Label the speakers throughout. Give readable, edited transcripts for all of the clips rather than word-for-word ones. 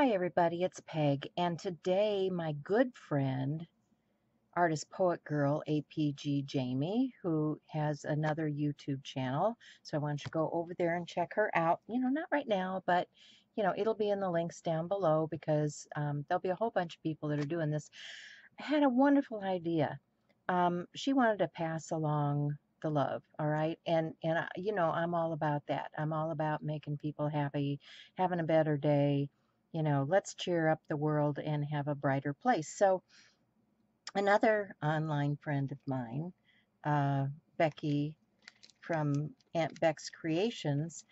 Speaker 1: Hi everybody, it's Peg, and today my good friend, artist poet girl APG Jamie, who has another YouTube channel, so I want you to go over there and check her out. Not right now, but it'll be in the links down below because there'll be a whole bunch of people that are doing this. I had a wonderful idea. She wanted to pass along the love, all right, and I'm all about that. I'm all about making people happy, having a better day. Let's cheer up the world and have a brighter place. So another online friend of mine, Becky from Aunt Beck's Creations,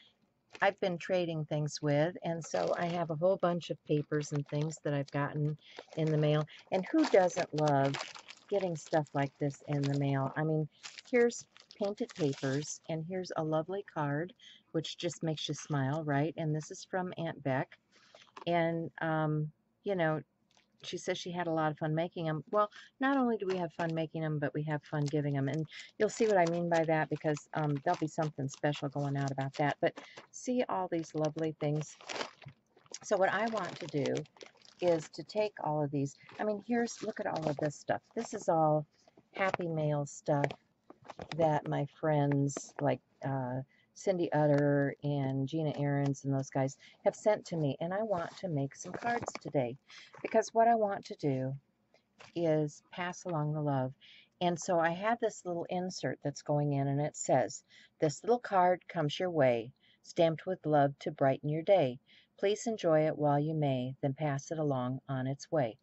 Speaker 1: I've been trading things with, and so I have a whole bunch of papers and things that I've gotten in the mail. And who doesn't love getting stuff like this in the mail? I mean, here's painted papers, and here's a lovely card, which just makes you smile, right? And this is from Aunt Beck. And, you know, she says she had a lot of fun making them. Well, not only do we have fun making them, but we have fun giving them. And you'll see what I mean by that because there'll be something special going out about that. But see all these lovely things. So what I want to do is to take all of these. I mean, look at all of this stuff. This is all Happy Mail stuff that my friends like Cindy Utter and Gina Ahrens and those guys have sent to me, and I want to make some cards today because what I want to do is pass along the love. And so I have this little insert that's going in, and it says, "This little card comes your way, stamped with love to brighten your day. Please enjoy it while you may, then pass it along on its way."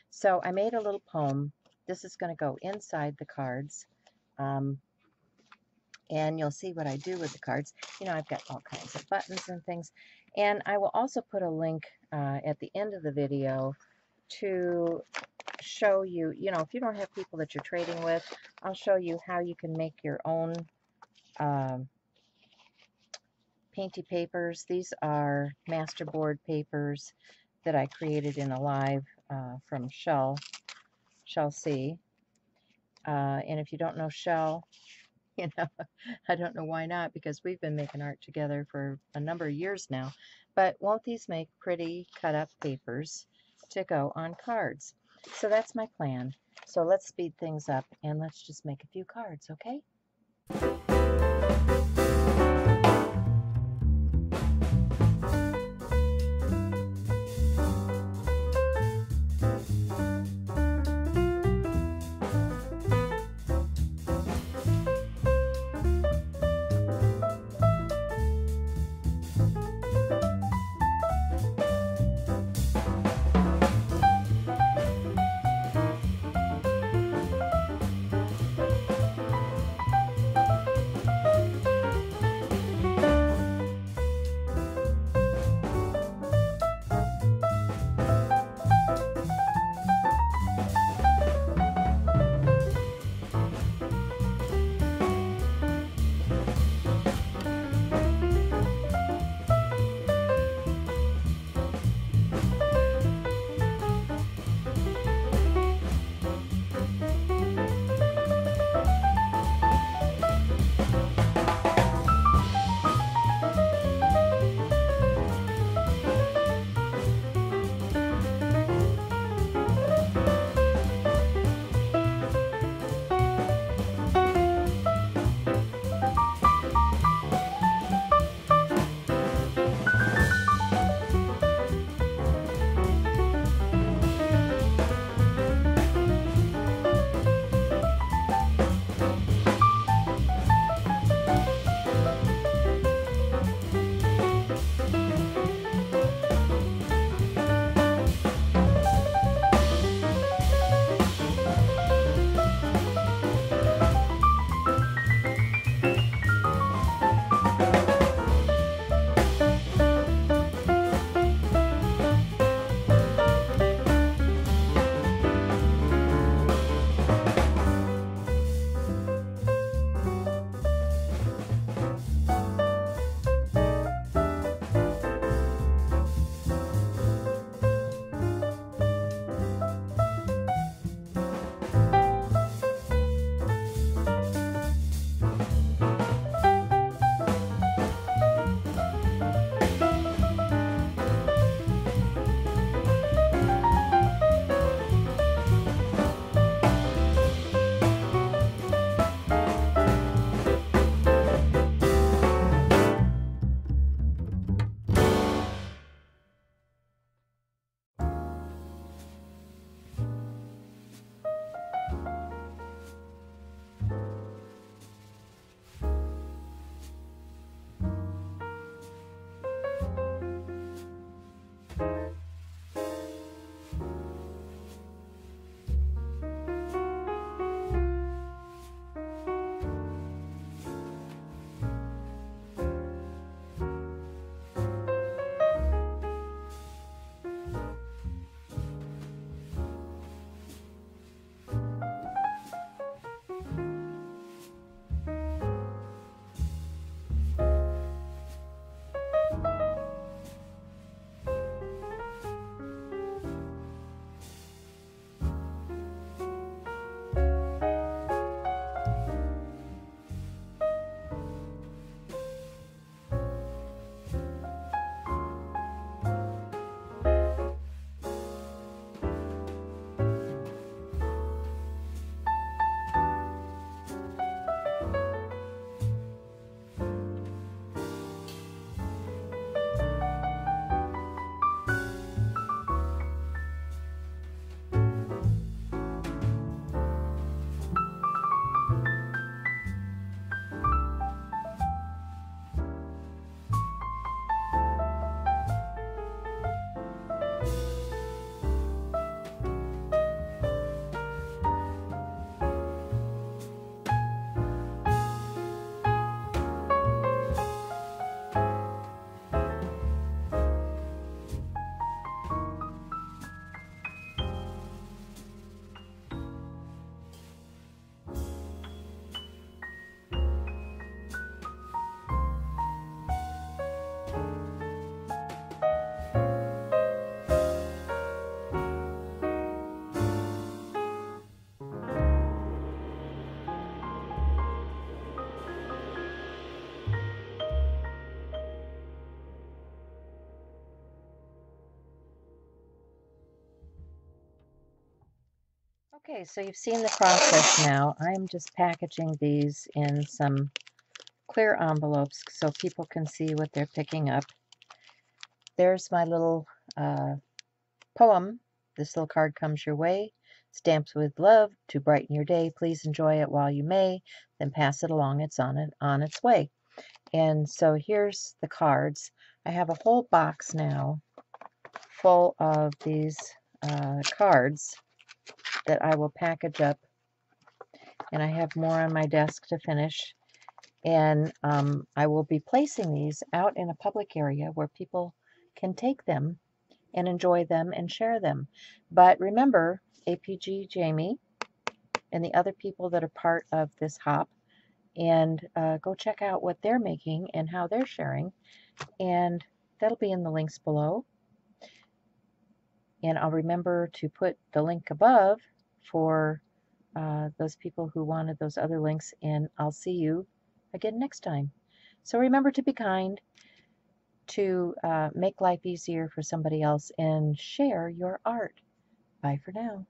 Speaker 1: So I made a little poem. This is going to go inside the cards. And you'll see what I do with the cards. I've got all kinds of buttons and things. And I will also put a link at the end of the video to show you, if you don't have people that you're trading with, I'll show you how you can make your own painty papers. These are masterboard papers that I created in a live from Shell C. And if you don't know Shell, I don't know why not, because we've been making art together for a number of years now. But won't these make pretty cut up papers to go on cards? So that's my plan. So let's speed things up and let's just make a few cards, okay? Okay, so you've seen the process now. I'm just packaging these in some clear envelopes so people can see what they're picking up. There's my little poem. This little card comes your way. Stamps with love to brighten your day. Please enjoy it while you may, then pass it along. It's on its way. And so here's the cards. I have a whole box now full of these cards that I will package up, and I have more on my desk to finish. And I will be placing these out in a public area where people can take them and enjoy them and share them. But remember, APG Jamie and the other people that are part of this hop, and go check out what they're making and how they're sharing. And that'll be in the links below. And I'll remember to put the link above for those people who wanted those other links, and I'll see you again next time. So remember to be kind, to make life easier for somebody else, and share your art. Bye for now.